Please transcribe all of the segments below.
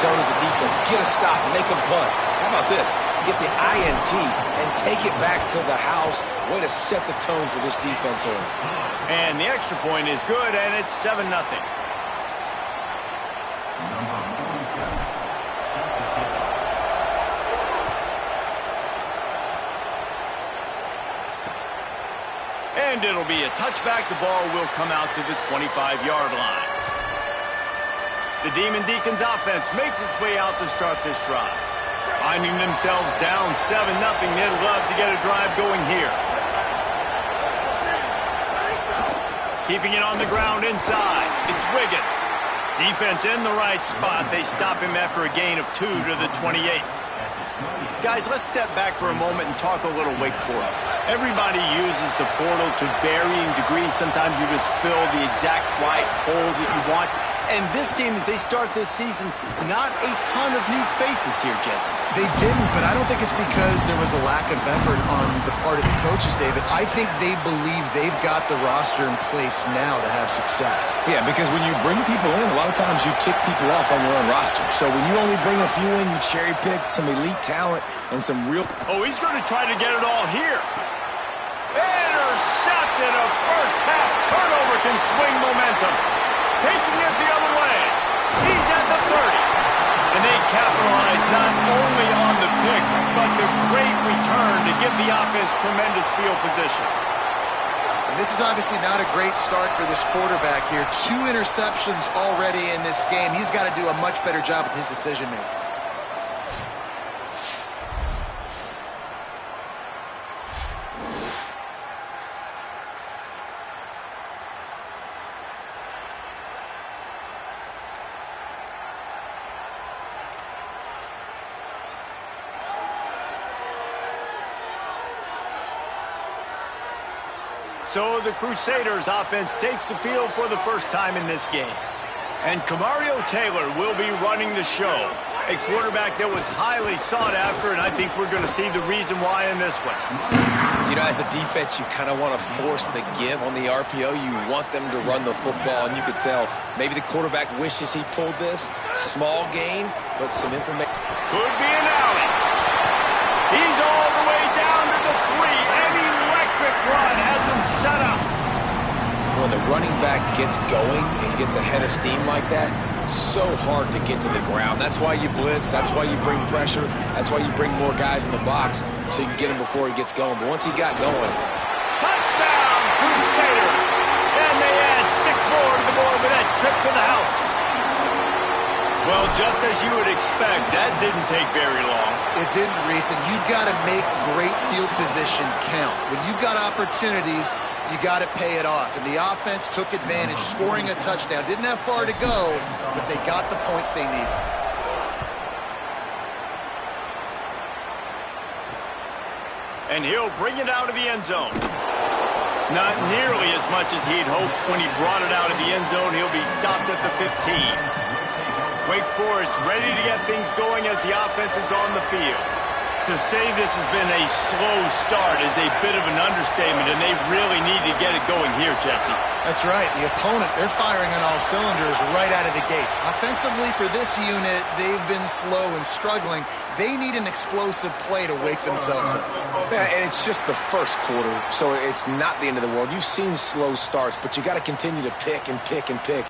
tone as a defense. Get a stop, make them punt. How about this? Get the INT and take it back to the house. Way to set the tone for this defense early. And the extra point is good, and it's 7-0. And it'll be a touchback. The ball will come out to the 25-yard line. The Demon Deacons offense makes its way out to start this drive. Finding themselves down 7-0, they'd love to get a drive going here. Keeping it on the ground inside, it's Wiggins. Defense in the right spot. They stop him after a gain of 2 to the 28. Guys, let's step back for a moment and talk a little Wake Forest. Everybody uses the portal to varying degrees. Sometimes you just fill the exact right hole that you want. And this team, as they start this season, not a ton of new faces here, Jesse. They didn't, but I don't think it's because there was a lack of effort on the part of the coaches, David. I think they believe they've got the roster in place now to have success. Yeah, because when you bring people in, a lot of times you tick people off on your own roster. So when you only bring a few in, you cherry-pick some elite talent and some real... Oh, he's going to try to get it all here. Intercepted. A first-half turnover can swing momentum. Taking it the other way. He's at the 30. And they capitalize not only on the pick, but the great return to give the offense tremendous field position. And this is obviously not a great start for this quarterback here. 2 interceptions already in this game. He's got to do a much better job with his decision-making. So the Crusaders offense takes the field for the first time in this game. And Kamario Taylor will be running the show. A quarterback that was highly sought after, and I think we're going to see the reason why in this one. You know, as a defense, you kind of want to force the give on the RPO. You want them to run the football, and you could tell maybe the quarterback wishes he pulled this. Small gain, but some information. Could be an alley. He's all the way down to the 3. An electric run has him set up. When the running back gets going and gets ahead of steam like that, so hard to get to the ground. That's why you blitz. That's why you bring pressure. That's why you bring more guys in the box so you can get him before he gets going. But once he got going. Touchdown, Crusader. And they add 6 more to the board with that trip to the house. Well, just as you would expect, that didn't take very long. It didn't, Reese, and you've got to make great field position count. When you've got opportunities, you got to pay it off. And the offense took advantage, scoring a touchdown. Didn't have far to go, but they got the points they needed. And he'll bring it out of the end zone. Not nearly as much as he'd hoped when he brought it out of the end zone. He'll be stopped at the 15. Wake Forest ready to get things going as the offense is on the field. To say this has been a slow start is a bit of an understatement, and they really need to get it going here, Jesse. That's right. The opponent, they're firing on all cylinders right out of the gate. Offensively, for this unit, they've been slow and struggling. They need an explosive play to wake themselves up. Yeah, and it's just the first quarter, so it's not the end of the world. You've seen slow starts, but you got to continue to pick and pick and pick.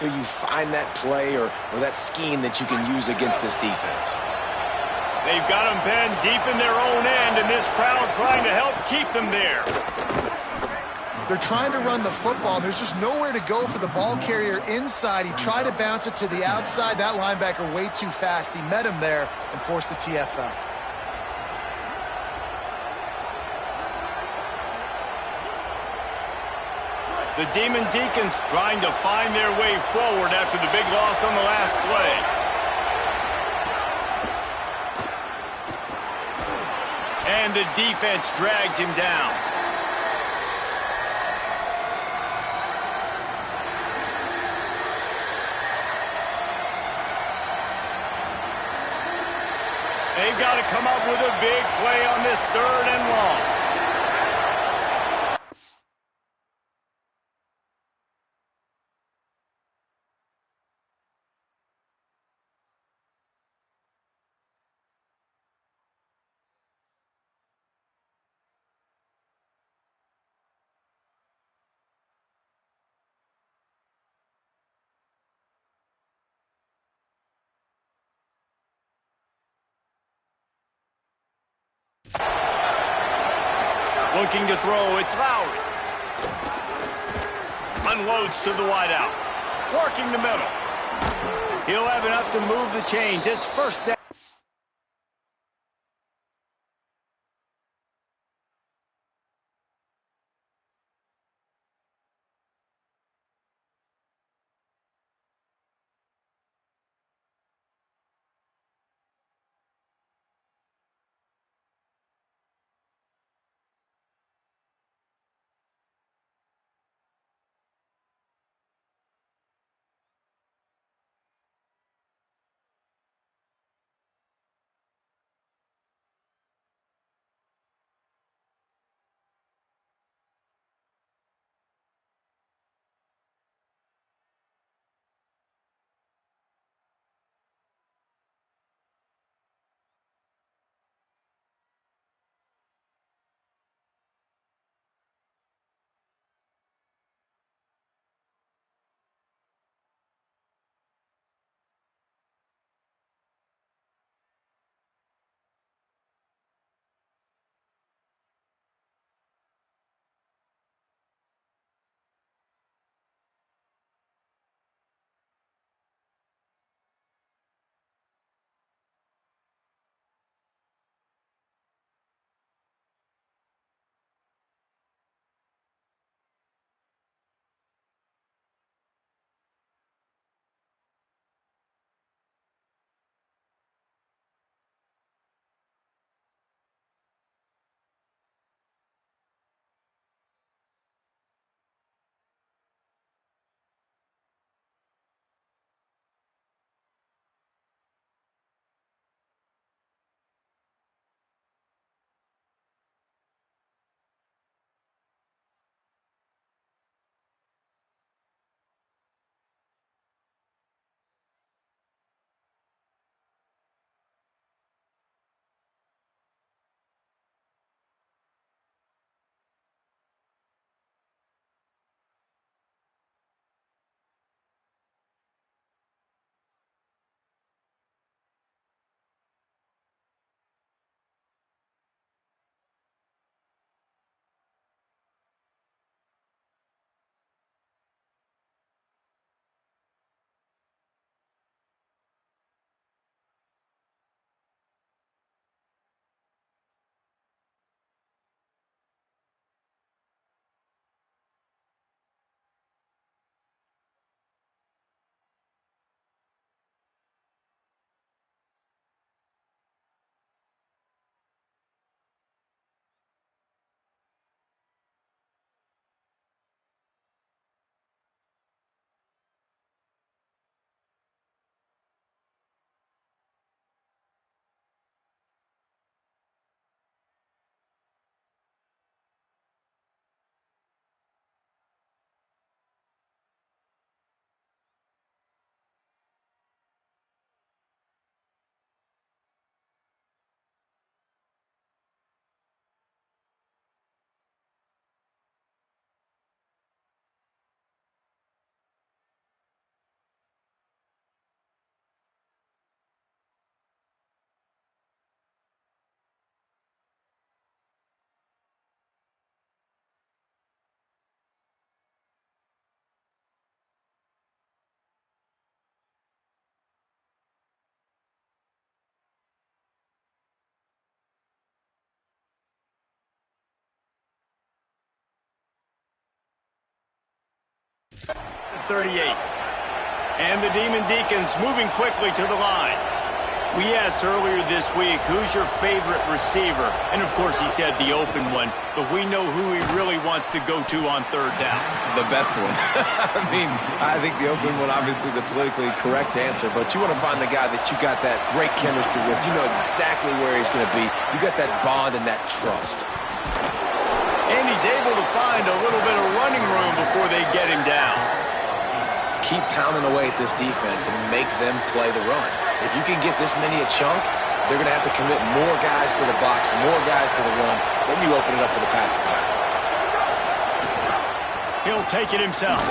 till you find that play or that scheme that you can use against this defense. They've got them pinned deep in their own end, and this crowd trying to help keep them there. They're trying to run the football. There's just nowhere to go for the ball carrier inside. He tried to bounce it to the outside. That linebacker way too fast. He met him there and forced the TFL. The Demon Deacons trying to find their way forward after the big loss on the last play. And the defense drags him down. They've got to come up with a big play on this 3rd and long. Looking to throw, it's Lowry. Unloads to the wideout. Working the middle. He'll have enough to move the chains. It's 1st down. 38. And the Demon Deacons moving quickly to the line. We asked earlier this week, who's your favorite receiver? And, of course, he said the open one. But we know who he really wants to go to on third down. The best one. I mean, I think the open one, obviously the politically correct answer. But you want to find the guy that you got that great chemistry with. You know exactly where he's going to be. You got that bond and that trust. And he's able to find a little bit of running room before they get him down. Keep pounding away at this defense and make them play the run. If you can get this many a chunk, they're going to have to commit more guys to the box, more guys to the run. Then you open it up for the passing game. He'll take it himself.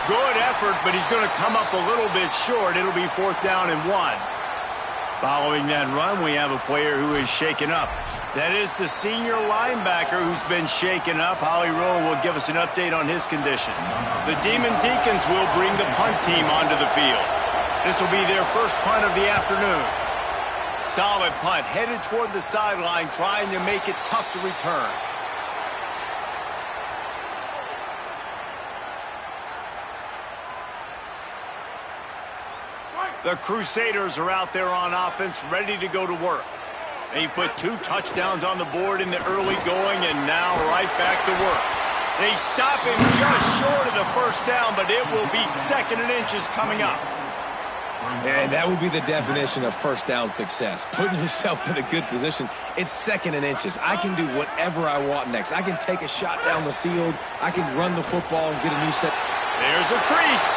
Good effort, but he's going to come up a little bit short. It'll be 4th down and 1. Following that run, we have a player who is shaken up. That is the senior linebacker who's been shaken up. Holly Rowe will give us an update on his condition. The Demon Deacons will bring the punt team onto the field. This will be their first punt of the afternoon. Solid punt, headed toward the sideline, trying to make it tough to return. The Crusaders are out there on offense, ready to go to work. They put 2 touchdowns on the board in the early going, and now right back to work. They stop him just short of the first down, but it will be 2nd and inches coming up. And that would be the definition of first down success. Putting yourself in a good position. It's 2nd and inches. I can do whatever I want next. I can take a shot down the field. I can run the football and get a new set. There's a crease.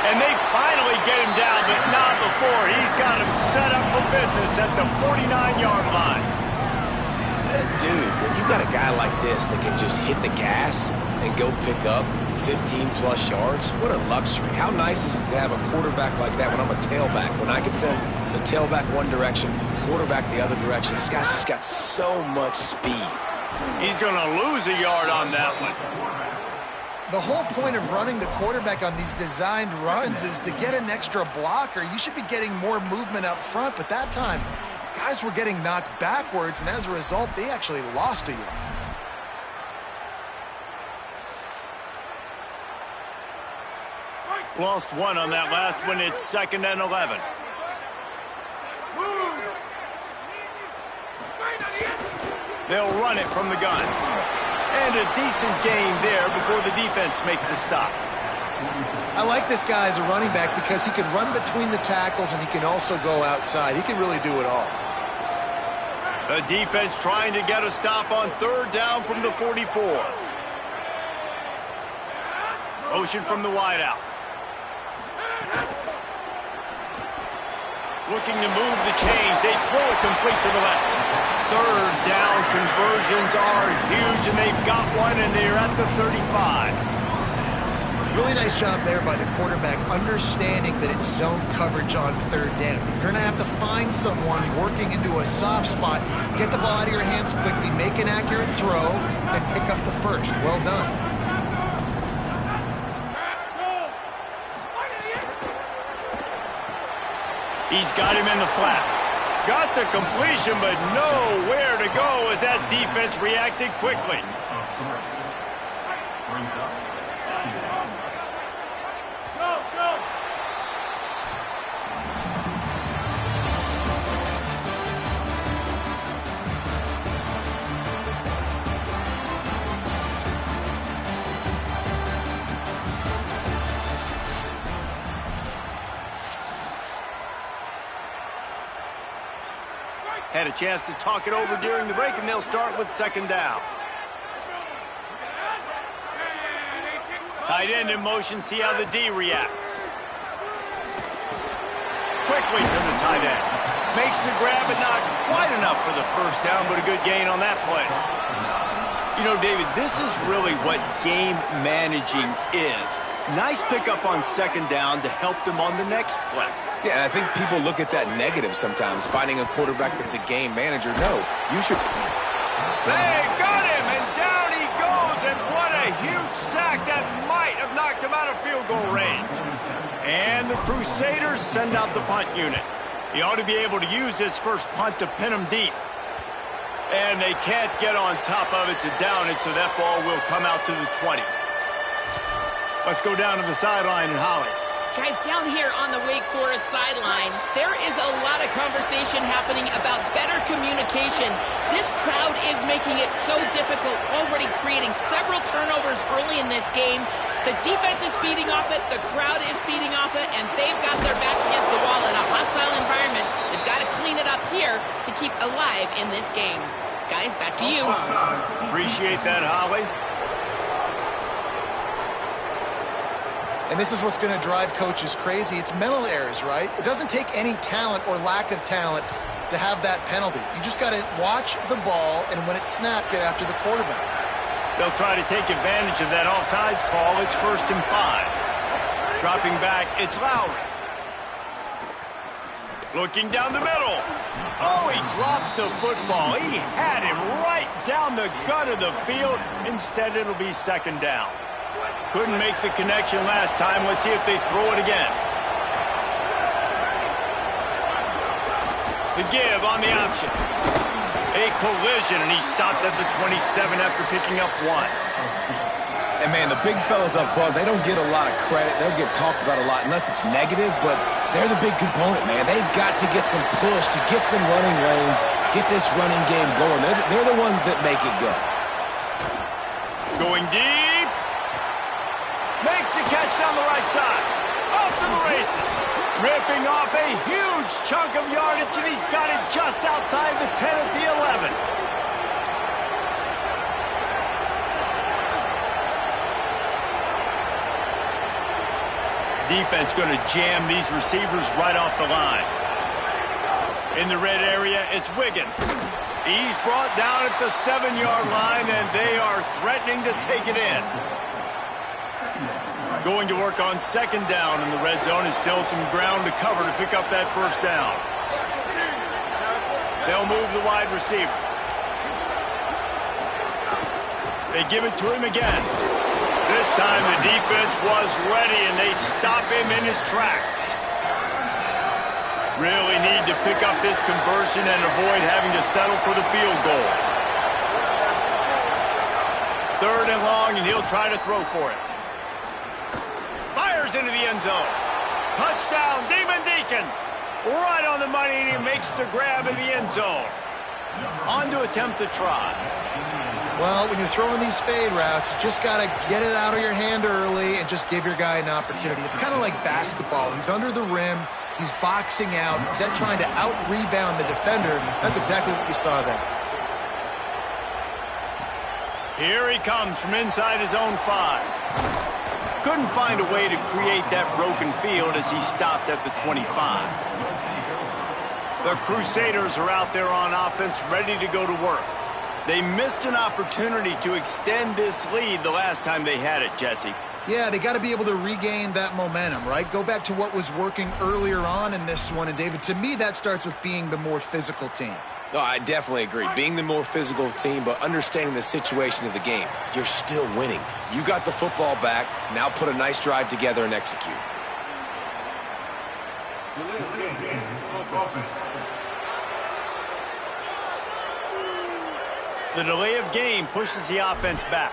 And they finally get him down, but not before. He's got him set up for business at the 49-yard line. Dude, when you got a guy like this that can just hit the gas and go pick up 15-plus yards, what a luxury. How nice is it to have a quarterback like that when I'm a tailback? When I can send the tailback one direction, quarterback the other direction. This guy's just got so much speed. He's going to lose a yard on that one. The whole point of running the quarterback on these designed runs is to get an extra blocker. You should be getting more movement up front, but that time, guys were getting knocked backwards, and as a result, they actually lost a yard. Lost 1 on that last one. It's 2nd and 11. They'll run it from the gun. And a decent gain there before the defense makes the stop. I like this guy as a running back because he can run between the tackles and he can also go outside. He can really do it all. The defense trying to get a stop on 3rd down from the 44. Motion from the wideout. Looking to move the chains. They throw it complete to the left. 3rd down conversions are huge, and they've got one, and they're at the 35. Really nice job there by the quarterback, understanding that it's zone coverage on 3rd down. If you're going to have to find someone working into a soft spot, get the ball out of your hands quickly, make an accurate throw, and pick up the first. Well done. He's got him in the flat. Got the completion, but nowhere to go as that defense reacted quickly. Had a chance to talk it over during the break, and they'll start with 2nd down. Tight end in motion, see how the D reacts. Quickly to the tight end. Makes the grab, but not quite enough for the first down, but a good gain on that play. You know, David, this is really what game managing is. Nice pickup on 2nd down to help them on the next play. Yeah, I think people look at that negative sometimes, finding a quarterback that's a game manager. No, you should... They got him, and down he goes, and what a huge sack that might have knocked him out of field goal range. And the Crusaders send out the punt unit. He ought to be able to use this first punt to pin him deep. And they can't get on top of it to down it, so that ball will come out to the 20. Let's go down to the sideline and Holly. Guys, down here on the Wake Forest sideline, there is a lot of conversation happening about better communication. This crowd is making it so difficult, already creating several turnovers early in this game. The defense is feeding off it, the crowd is feeding off it, and they've got their backs against the wall in a hostile environment. They've got to clean it up here to keep alive in this game. Guys, back to you. Appreciate that, Holly. And this is what's going to drive coaches crazy. It's mental errors, right? It doesn't take any talent or lack of talent to have that penalty. You just got to watch the ball, and when it's snapped, get after the quarterback. They'll try to take advantage of that offsides call. It's 1st and 5. Dropping back, it's Lowry. Looking down the middle. Oh, he drops the football. He had him right down the gut of the field. Instead, it'll be 2nd down. Couldn't make the connection last time. Let's see if they throw it again. The give on the option. A collision, and he stopped at the 27 after picking up 1. And, man, the big fellas up front, they don't get a lot of credit. They'll get talked about a lot unless it's negative, but they're the big component, man. They've got to get some push, to get some running lanes, get this running game going. They're the ones that make it go. Going deep. Makes the catch down the right side. Off to the races. Ripping off a huge chunk of yardage, and he's got it just outside the 10 at the 11. Defense going to jam these receivers right off the line. In the red area, it's Wiggins. He's brought down at the 7-yard line, and they are threatening to take it in. Going to work on 2nd down in the red zone, and still some ground to cover to pick up that 1st down. They'll move the wide receiver. They give it to him again. This time the defense was ready, and they stop him in his tracks. Really need to pick up this conversion and avoid having to settle for the field goal. 3rd and long, and he'll try to throw for it. Fires into the end zone. Touchdown, Demon Deacons. Right on the money, and he makes the grab in the end zone. On to attempt the try. Well, when you're throwing these fade routes, you just got to get it out of your hand early and just give your guy an opportunity. It's kind of like basketball. He's under the rim. He's boxing out. He's trying to out-rebound the defender. That's exactly what you saw there. Here he comes from inside his own 5. Couldn't find a way to create that broken field as he stopped at the 25. The Crusaders are out there on offense, ready to go to work. They missed an opportunity to extend this lead the last time they had it, Jesse. Yeah, they got to be able to regain that momentum, right? Go back to what was working earlier on in this one. And, David, to me, that starts with being the more physical team. No, I definitely agree. Being the more physical team, but understanding the situation of the game. You're still winning. You got the football back. Now put a nice drive together and execute. The delay of game pushes the offense back.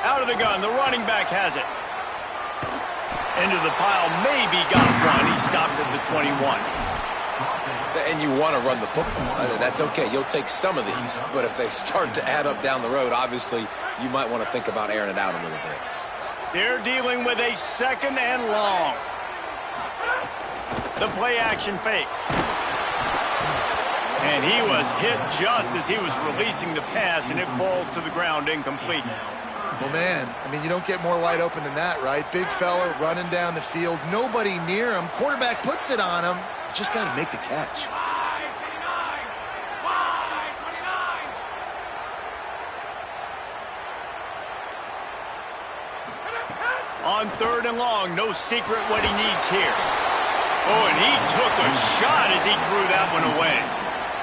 Out of the gun, the running back has it. Into the pile, maybe got one. He stopped at the 21. And you want to run the football. That's okay. You'll take some of these. But if they start to add up down the road, obviously, you might want to think about airing it out a little bit. They're dealing with a 2nd and long. The play-action fake. And he was hit just as he was releasing the pass, and it falls to the ground incomplete. Well, man, I mean, you don't get more wide open than that, right? Big fella running down the field, nobody near him. Quarterback puts it on him. Just got to make the catch. On 3rd and long, no secret what he needs here. Oh, and he took a shot as he threw that one away.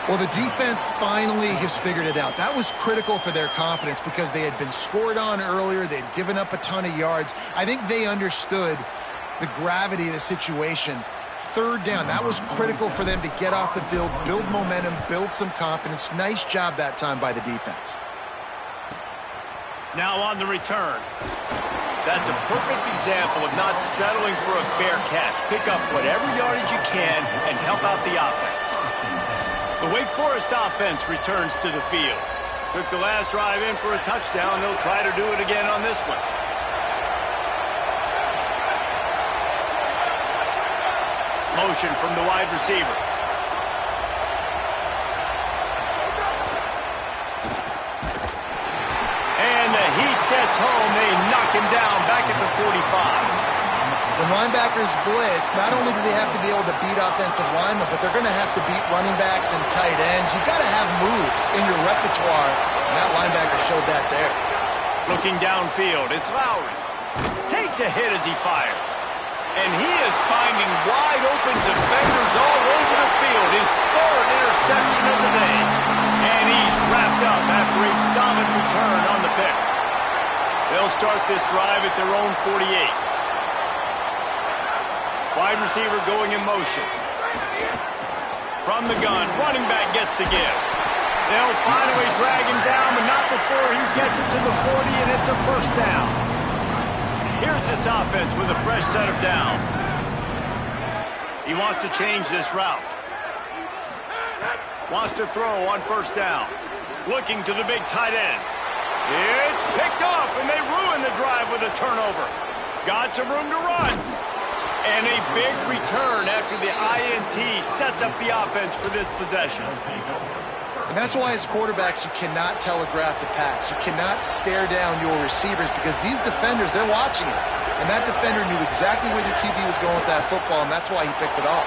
Well, the defense finally has figured it out. That was critical for their confidence because they had been scored on earlier. They'd given up a ton of yards. I think they understood the gravity of the situation. Third down, that was critical for them to get off the field, build momentum, build some confidence. Nice job that time by the defense. Now on the return. That's a perfect example of not settling for a fair catch. Pick up whatever yardage you can and help out the offense. The Wake Forest offense returns to the field. Took the last drive in for a touchdown. They'll try to do it again on this one. Motion from the wide receiver. And the heat gets home. They knock him down back at the 45. When linebackers blitz, not only do they have to be able to beat offensive linemen, but they're going to have to beat running backs and tight ends. You've got to have moves in your repertoire, and that linebacker showed that there. Looking downfield, it's Lowry. Takes a hit as he fires. And he is finding wide open defenders all over the field. His third interception of the day. And he's wrapped up after a solid return on the pick. They'll start this drive at their own 48. Wide receiver going in motion. From the gun, running back gets to give. They'll finally drag him down, but not before he gets it to the 40, and it's a first down. Here's this offense with a fresh set of downs. He wants to change this route. Wants to throw on first down. Looking to the big tight end. It's picked off, and they ruin the drive with a turnover. Got some room to run. And a big return after the INT sets up the offense for this possession. And that's why as quarterbacks, you cannot telegraph the pass. You cannot stare down your receivers because these defenders, they're watching it. And that defender knew exactly where the QB was going with that football, and that's why he picked it off.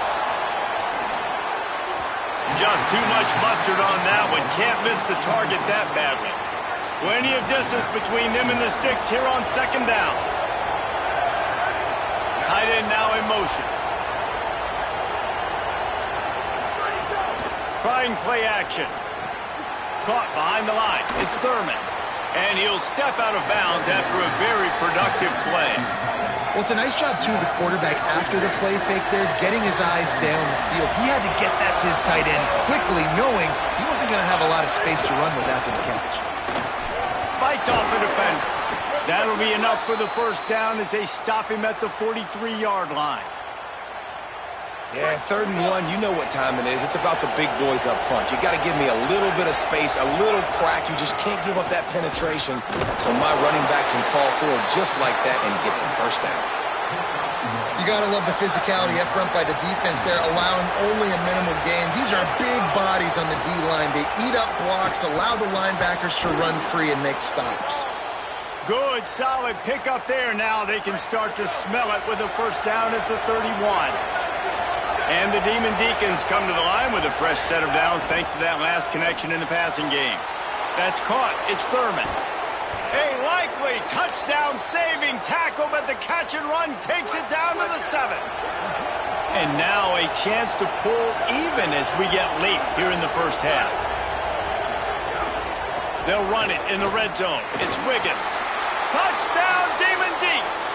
Just too much mustard on that one. Can't miss the target that badly. Plenty of distance between them and the sticks here on second down. Tight end now in motion. Trying play action. Caught behind the line. It's Thurman. And he'll step out of bounds after a very productive play. Well, it's a nice job, too, of the quarterback after the play fake there, getting his eyes down the field. He had to get that to his tight end quickly, knowing he wasn't going to have a lot of space to run with after the catch. Fights off a defender. That'll be enough for the first down as they stop him at the 43-yard line. Yeah, 3rd and 1, you know what time it is. It's about the big boys up front. You got to give me a little bit of space, a little crack. You just can't give up that penetration so my running back can fall forward just like that and get the first down. You got to love the physicality up front by the defense there, allowing only a minimal gain. These are big bodies on the D-line. They eat up blocks, allow the linebackers to run free and make stops. Good, solid pickup there. Now they can start to smell it with a first down at the 31. And the Demon Deacons come to the line with a fresh set of downs thanks to that last connection in the passing game. That's caught. It's Thurman. A likely touchdown-saving tackle, but the catch and run takes it down to the 7. And now a chance to pull even as we get late here in the first half. They'll run it in the red zone. It's Wiggins. Touchdown, Demon Deacs!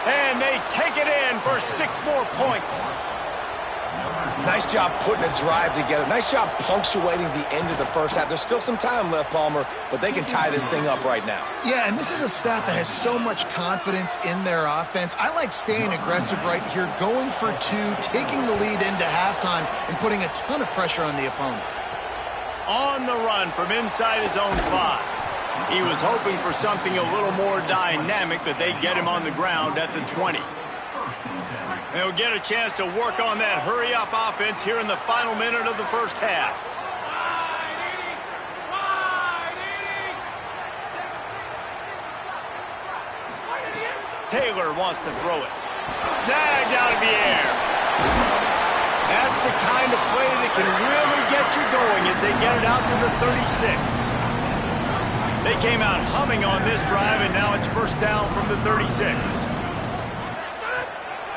And they take it in for 6 more points. Nice job putting a drive together. Nice job punctuating the end of the first half. There's still some time left, Palmer, but they can tie this thing up right now. Yeah, and this is a staff that has so much confidence in their offense. I like staying aggressive right here, going for 2, taking the lead into halftime, and putting a ton of pressure on the opponent. On the run from inside his own 5. He was hoping for something a little more dynamic, but they get him on the ground at the 20. They'll get a chance to work on that hurry-up offense here in the final minute of the first half. Taylor wants to throw it. Snagged out of the air. That's the kind of play that can really get you going as they get it out to the 36. They came out humming on this drive, and now it's first down from the 36.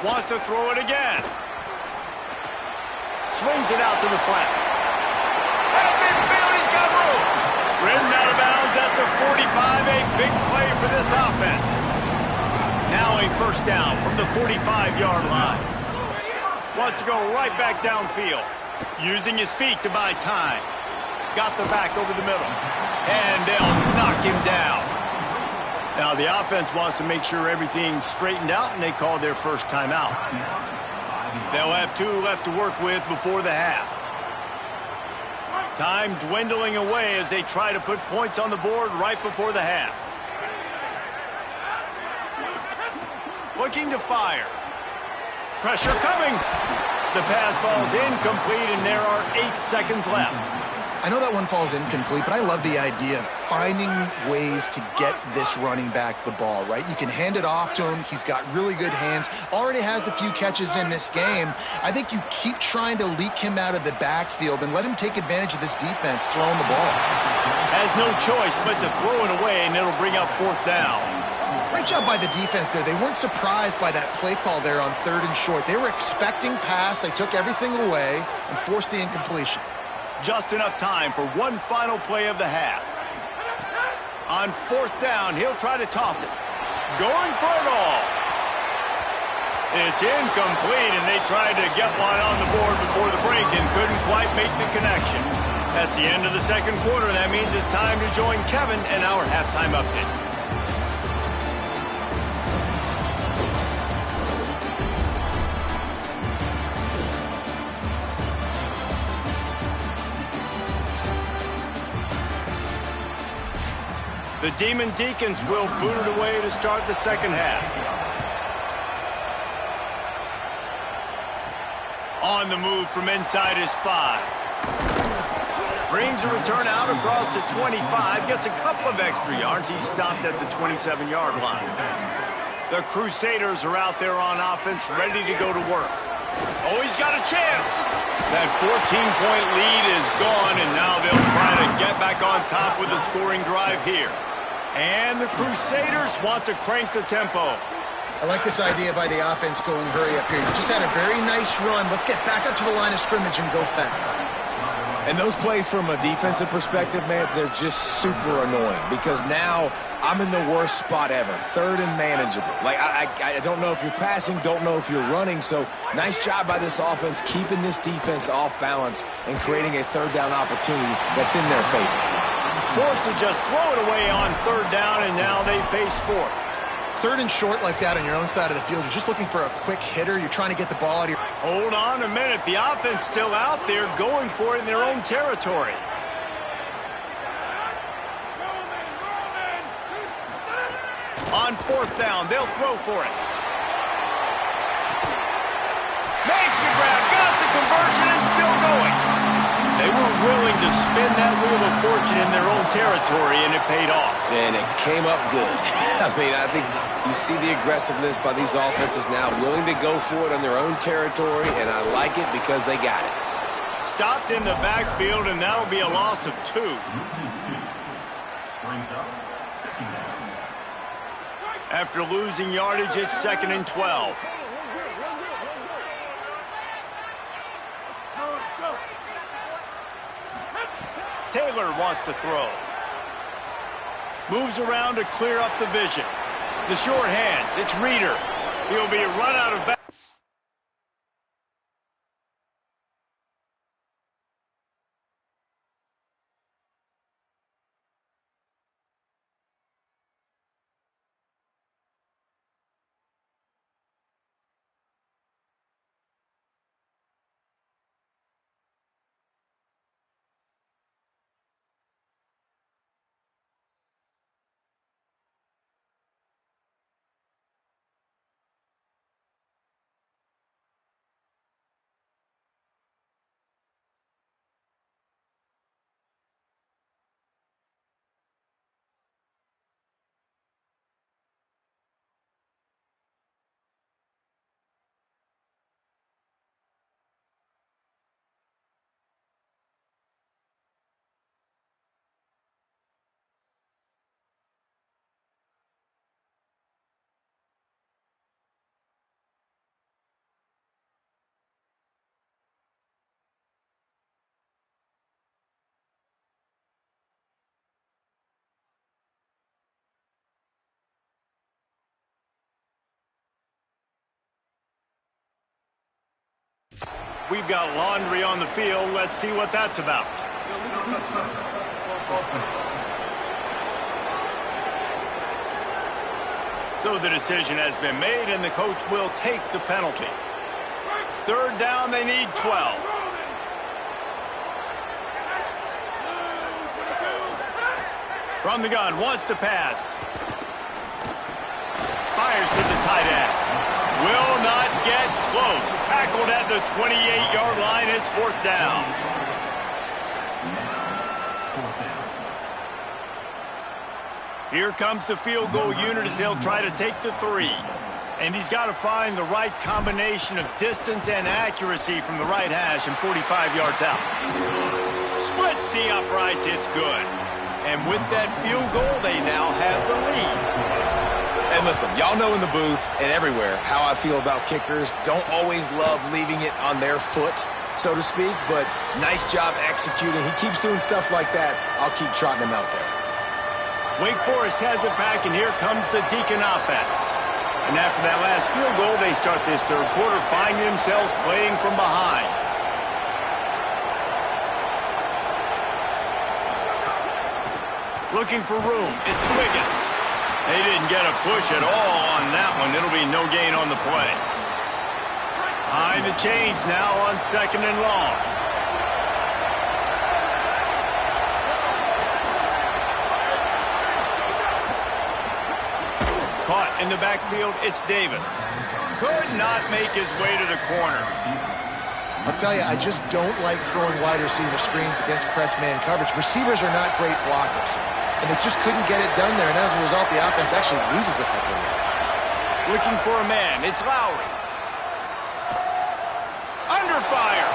Wants to throw it again. Swings it out to the flat. 45, a big play for this offense. Now a first down from the 45-yard line. Wants to go right back downfield. Using his feet to buy time. Got the back over the middle. And they'll knock him down. Now the offense wants to make sure everything's straightened out, and they call their first timeout. They'll have 2 left to work with before the half. Time dwindling away as they try to put points on the board right before the half. Looking to fire. Pressure coming. The pass falls incomplete, and there are 8 seconds left. I know that one falls incomplete, but I love the idea of finding ways to get this running back the ball, right? You can hand it off to him. He's got really good hands. Already has a few catches in this game. I think you keep trying to leak him out of the backfield and let him take advantage of this defense throwing the ball. Has no choice but to throw it away, and it'll bring up 4th down. Great job by the defense there. They weren't surprised by that play call there on 3rd and short. They were expecting pass. They took everything away and forced the incompletion. Just enough time for one final play of the half. On 4th down, he'll try to toss it. Going for it all. It's incomplete, and they tried to get one on the board before the break and couldn't quite make the connection. That's the end of the second quarter. That means it's time to join Kevin in our halftime update. The Demon Deacons will boot it away to start the second half. On the move from inside his 5. Brings a return out across the 25. Gets a couple of extra yards. He's stopped at the 27-yard line. The Crusaders are out there on offense, ready to go to work. Oh, he's got a chance. That 14-point lead is gone, and now they'll try to get back on top with a scoring drive here. And the Crusaders want to crank the tempo. I like this idea by the offense going hurry up here. You just had a very nice run. Let's get back up to the line of scrimmage and go fast. And those plays from a defensive perspective, man, they're just super annoying because now I'm in the worst spot ever, 3rd and manageable. Like, I don't know if you're passing, don't know if you're running, so nice job by this offense keeping this defense off balance and creating a 3rd down opportunity that's in their favor. Forced to just throw it away on 3rd down, and now they face 4th. 3rd and short like that on your own side of the field. You're just looking for a quick hitter. You're trying to get the ball out of your... Hold on a minute. The offense still out there going for it in their own territory. On 4th down, they'll throw for it. Makes the grab, got the conversion, and still going. They were willing to spin that wheel of fortune in their own territory, and it paid off. And it came up good. I mean, I think you see the aggressiveness by these offenses now, willing to go for it on their own territory, and I like it because they got it. Stopped in the backfield, and that'll be a loss of 2. After losing yardage, it's 2nd and 12. Taylor wants to throw. Moves around to clear up the vision. The short hands, it's Reeder. He'll be run out of bounds. we've got laundry on the field. Let's see what that's about. So the decision has been made, and the coach will take the penalty. Third down, they need 12. From the gun, wants to pass. Fires to the tight end. Will not get close. Tackled at the 28-yard line. It's fourth down. Here comes the field goal unit as they'll try to take the 3. And he's got to find the right combination of distance and accuracy from the right hash and 45 yards out. Splits the uprights. It's good. And with that field goal, they now have the lead. And listen, y'all know in the booth and everywhere how I feel about kickers. Don't always love leaving it on their foot, so to speak, but nice job executing. He keeps doing stuff like that. I'll keep trotting him out there. Wake Forest has it back, and here comes the Deacon offense. And after that last field goal, they start this third quarter finding themselves playing from behind. Looking for room. It's Wiggins. They didn't get a push at all on that one. It'll be no gain on the play. Behind the chains now on 2nd and long. Caught in the backfield, it's Davis. Could not make his way to the corner. I'll tell you, I just don't like throwing wide receiver screens against press man coverage. Receivers are not great blockers, and they just couldn't get it done there, and as a result, the offense actually loses a couple of yards. Looking for a man, it's Lowry. Under fire.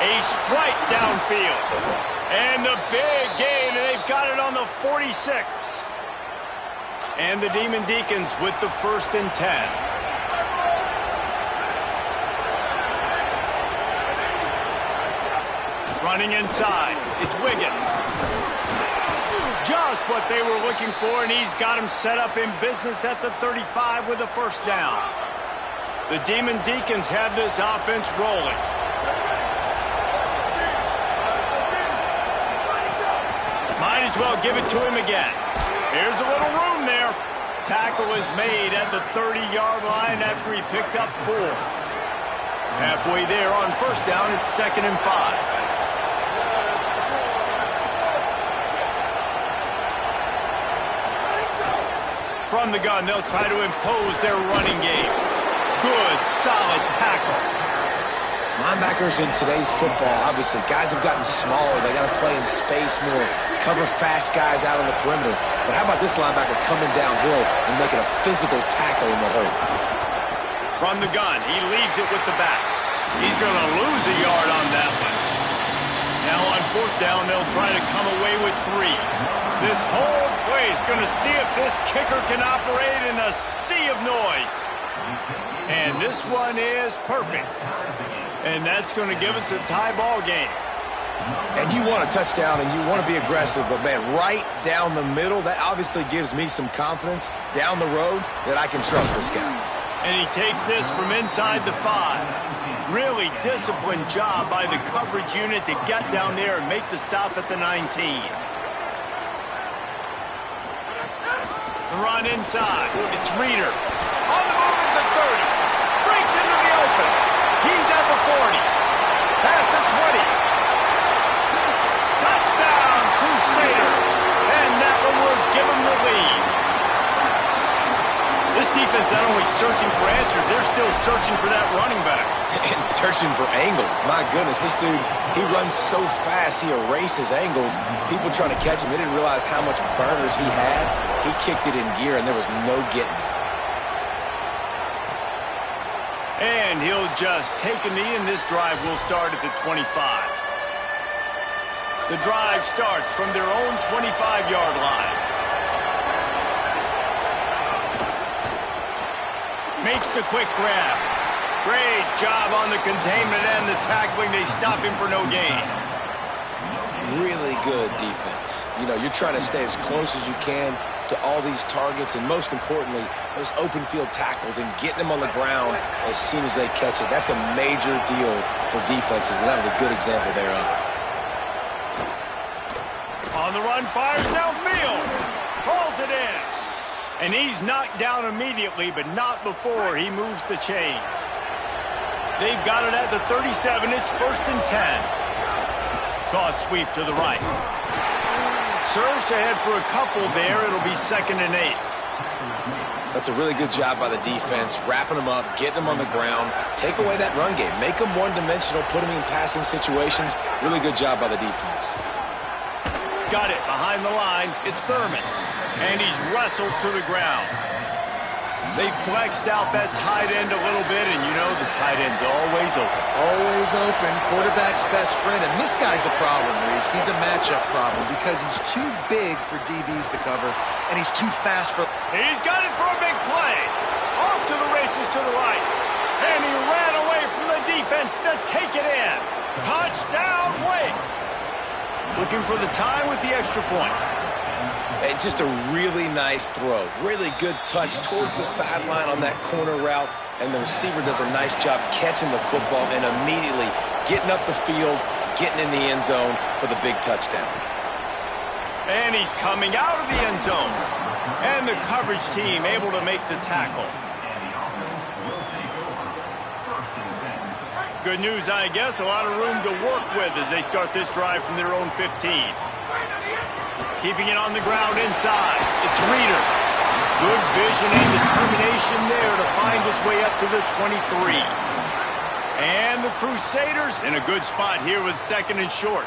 A strike downfield. And the big gain, and they've got it on the 46. And the Demon Deacons with the 1st and 10. Running inside, it's Wiggins. Just what they were looking for, and he's got him set up in business at the 35 with a 1st down. The Demon Deacons have this offense rolling. Might as well give it to him again. Here's a little room there. Tackle is made at the 30-yard line after he picked up 4. Halfway there on 1st down, it's 2nd and 5. From the gun, they'll try to impose their running game. Good, solid tackle. Linebackers in today's football, obviously, guys have gotten smaller. They got to play in space more, cover fast guys out on the perimeter. But how about this linebacker coming downhill and making a physical tackle in the hole? From the gun, he leaves it with the back. He's going to lose a yard on that one. Now on 4th down, they'll try to come away with 3. This whole play is going to see if this kicker can operate in a sea of noise. And this one is perfect. And that's going to give us a tie ball game. And you want a touchdown and you want to be aggressive, but man, right down the middle, that obviously gives me some confidence down the road that I can trust this guy. And he takes this from inside the 5. Really disciplined job by the coverage unit to get down there and make the stop at the 19. The run inside. It's Reeder. On the move at the 30. Breaks into the open. He's at the 40. Past the 20. Touchdown, Crusader. And that one will give him the lead. This defense not only searching for answers, they're still searching for that running back. And searching for angles. My goodness, this dude, he runs so fast, he erases angles. People trying to catch him, they didn't realize how much burners he had. He kicked it in gear, and there was no getting it. And he'll just take a knee, and this drive will start at the 25. The drive starts from their own 25-yard line. Makes the quick grab. Great job on the containment and the tackling. They stop him for no gain. really good defense. You know, you're trying to stay as close as you can to all these targets, and most importantly, those open field tackles and getting them on the ground as soon as they catch it. That's a major deal for defenses, and that was a good example there of it. On the run, fires downfield. Hauls it in. And he's knocked down immediately, but not before he moves the chains. They've got it at the 37. It's 1st and 10. Toss sweep to the right. Surge to head for a couple there. It'll be 2nd and 8. That's a really good job by the defense, wrapping them up, getting them on the ground, take away that run game, make them one-dimensional, put them in passing situations. Really good job by the defense. Got it behind the line. It's Thurman. And he's wrestled to the ground. They flexed out that tight end a little bit, and you know the tight end's always open. Always open. Quarterback's best friend. And this guy's a problem, Reese. He's a matchup problem because he's too big for DBs to cover, and he's too fast for... He's got it for a big play. Off to the races to the right. And he ran away from the defense to take it in. Touchdown, Wake. Looking for the tie with the extra point. And just a really nice throw. Really good touch towards the sideline on that corner route. And the receiver does a nice job catching the football and immediately getting up the field, getting in the end zone for the big touchdown. And he's coming out of the end zone. And the coverage team able to make the tackle. Good news, I guess. A lot of room to work with as they start this drive from their own 15. Keeping it on the ground inside. It's Reeder. Good vision and determination there to find his way up to the 23. And the Crusaders in a good spot here with 2nd and short.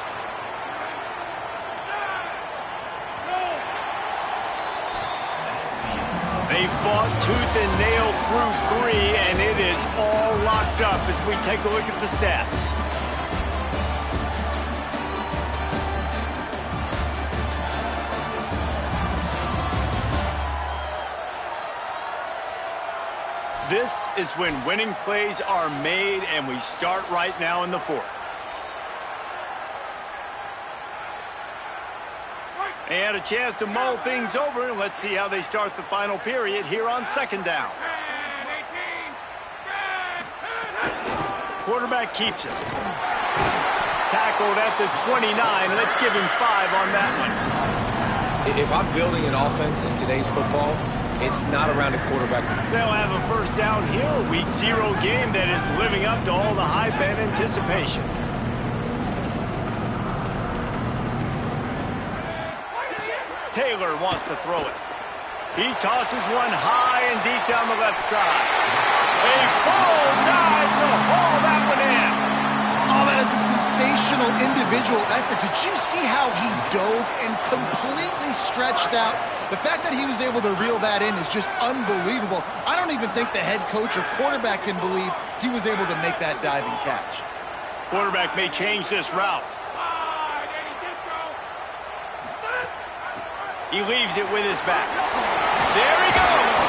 They fought tooth and nail through 3, and it is all locked up as we take a look at the stats. This is when winning plays are made, and we start right now in the 4th. And a chance to mull things over. Let's see how they start the final period here on 2nd down. Quarterback keeps it. Tackled at the 29. Let's give him 5 on that one. If I'm building an offense in today's football, it's not around a quarterback. They'll have a 1st down here, a week 0 game that is living up to all the hype and anticipation. Taylor wants to throw it. He tosses one high and deep down the left side. A full dive to haul that one in. Oh, that is a sensational individual effort. Did you see how he dove and completely stretched out? The fact that he was able to reel that in is just unbelievable. I don't even think the head coach or quarterback can believe he was able to make that diving catch. Quarterback may change this route. He leaves it with his back. There he goes.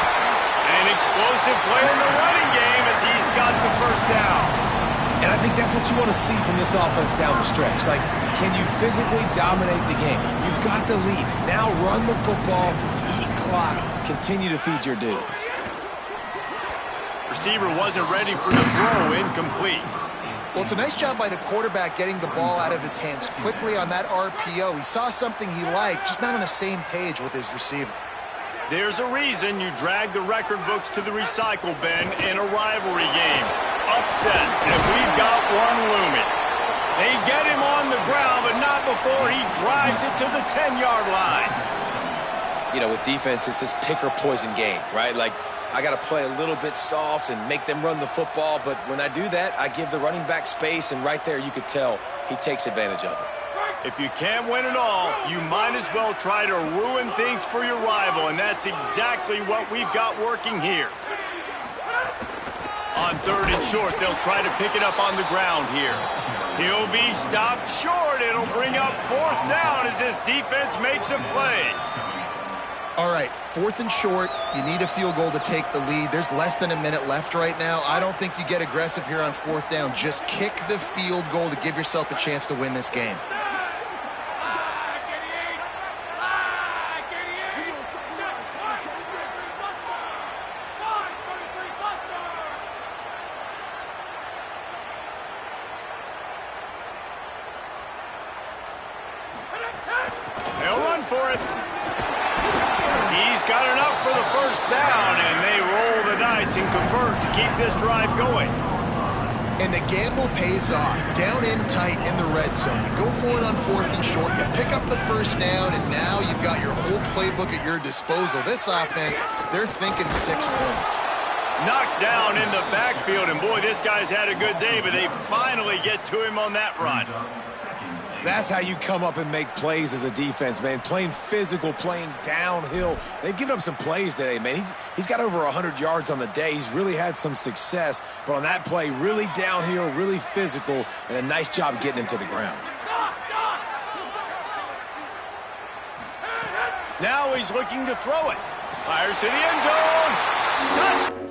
An explosive play in the running game as he's got the 1st down. And I think that's what you want to see from this offense down the stretch. Like, can you physically dominate the game? You've got the lead. Now run the football, eat clock, continue to feed your dude. Receiver wasn't ready for the throw, incomplete. Well, it's a nice job by the quarterback getting the ball out of his hands quickly on that RPO. He saw something he liked, just not on the same page with his receiver. There's a reason you drag the record books to the recycle bin in a rivalry game. Upsets, and we've got one looming. They get him on the ground, but not before he drives it to the 10-yard line. You know, with defense, it's this pick or poison game, right? Like, I got to play a little bit soft and make them run the football, but when I do that, I give the running back space, and right there you could tell he takes advantage of it. If you can't win it all, you might as well try to ruin things for your rival, and that's exactly what we've got working here. On 3rd and short, they'll try to pick it up on the ground here. He'll be stopped short. It'll bring up 4th down as this defense makes a play. All right, 4th and short. You need a field goal to take the lead. There's less than a minute left right now. I don't think you get aggressive here on 4th down. Just kick the field goal to give yourself a chance to win this game. for it. He's got enough for the first down, and they roll the dice and convert to keep this drive going. And the gamble pays off. Down in tight in the red zone. You go for it on 4th and short. You pick up the first down, and now you've got your whole playbook at your disposal. This offense, they're thinking 6 points. Knocked down in the backfield, and boy, this guy's had a good day, but they finally get to him on that run. That's how you come up and make plays as a defense, man. Playing physical, playing downhill. They've given up some plays today, man. He's got over 100 yards on the day. He's really had some success. But on that play, really downhill, really physical, and a nice job getting him to the ground. Now he's looking to throw it. Fires to the end zone. Touch!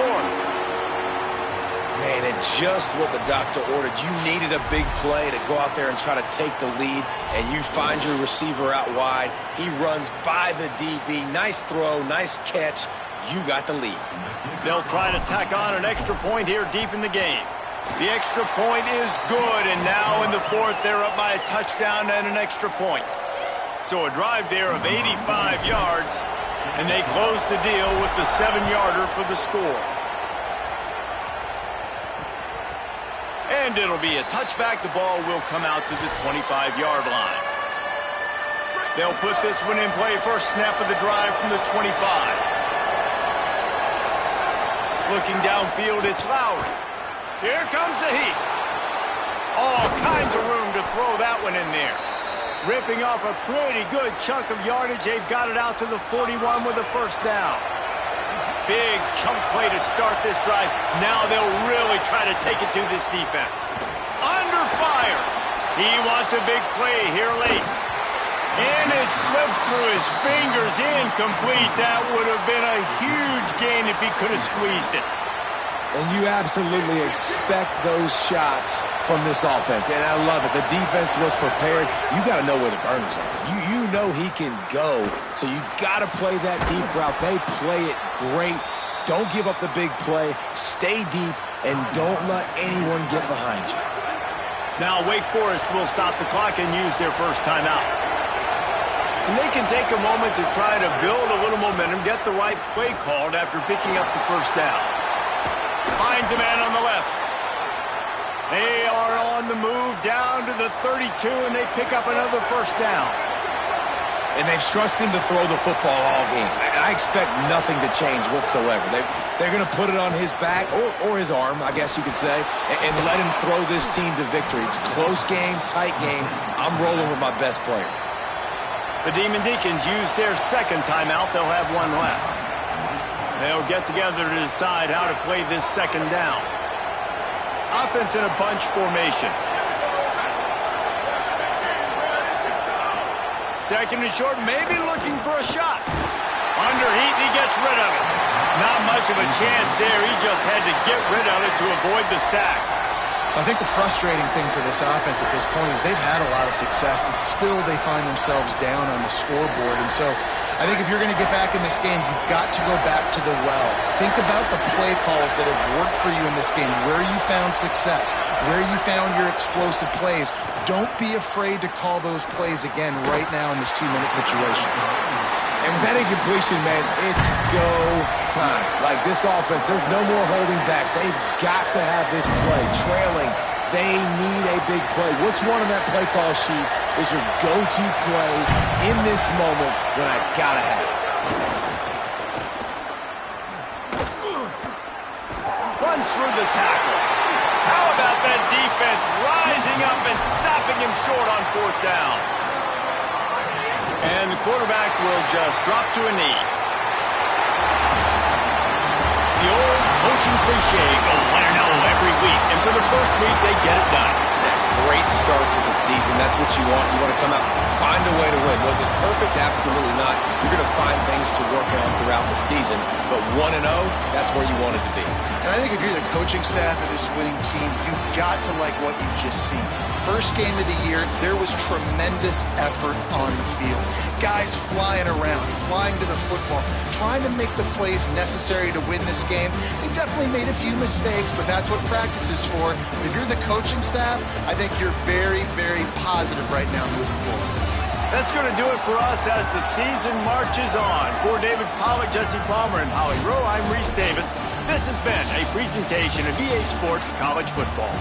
fourth. Man, and just what the doctor ordered. You needed a big play to go out there and try to take the lead, and you find your receiver out wide. He runs by the DB. Nice throw, nice catch. You got the lead. They'll try to tack on an extra point here deep in the game. The extra point is good, and now in the fourth, they're up by a touchdown and an extra point. So a drive there of 85 yards, and they close the deal with the 7-yarder for the score. And it'll be a touchback. The ball will come out to the 25-yard line. They'll put this one in play. First snap of the drive from the 25. Looking downfield, it's Lowry. Here comes the heat. All kinds of room to throw that one in there. Ripping off a pretty good chunk of yardage. They've got it out to the 41 with a first down. Big chunk play to start this drive. Now they'll really try to take it to this defense. Under fire. He wants a big play here late. And it slips through his fingers, incomplete. That would have been a huge gain if he could have squeezed it. And you absolutely expect those shots from this offense, and I love it. The defense was prepared. You got to know where the burners are. You know he can go, so you got to play that deep route. They play it great. Don't give up the big play. Stay deep, and don't let anyone get behind you. Now Wake Forest will stop the clock and use their first timeout. And they can take a moment to try to build a little momentum, get the right play called after picking up the first down. Finds a man on the left. They are on the move down to the 32, and they pick up another first down. And they've trusted him to throw the football all game. I expect nothing to change whatsoever. They're going to put it on his back, or his arm, I guess you could say, and let him throw this team to victory. It's a close game, tight game. I'm rolling with my best player. The Demon Deacons use their second timeout. They'll have one left. They'll get together to decide how to play this second down. Offense in a bunch formation. Second and short, maybe looking for a shot. Under heat, and he gets rid of it. Not much of a chance there. He just had to get rid of it to avoid the sack. I think the frustrating thing for this offense at this point is they've had a lot of success, and still they find themselves down on the scoreboard. And so I think if you're going to get back in this game, you've got to go back to the well. Think about the play calls that have worked for you in this game, where you found success, where you found your explosive plays. Don't be afraid to call those plays again right now in this 2-minute situation. And with that incompletion, man, it's go time. Like this offense, there's no more holding back. They've got to have this play. Trailing, they need a big play. Which one on that play call sheet is your go-to play in this moment when I gotta have it? Runs through the tackle. How about that defense rising up and stopping him short on fourth down? And the quarterback will just drop to a knee. The old coaching cliche, go 1-0 every week. And for the first week, they get it done. Great start to the season. That's what you want. You want to come out, find a way to win. Was it perfect? Absolutely not. You're going to find things to work on throughout the season. But 1-0, that's where you want it to be. And I think if you're the coaching staff of this winning team, you've got to like what you've just seen. First game of the year, there was tremendous effort on the field. Guys flying around, flying to the football, trying to make the plays necessary to win this game. They definitely made a few mistakes, but that's what practice is for. But if you're the coaching staff, I think you're very, very positive right now moving forward. That's going to do it for us as the season marches on. For David Pollack, Jesse Palmer, and Howie Rowe, I'm Reese Davis. This has been a presentation of EA Sports College Football.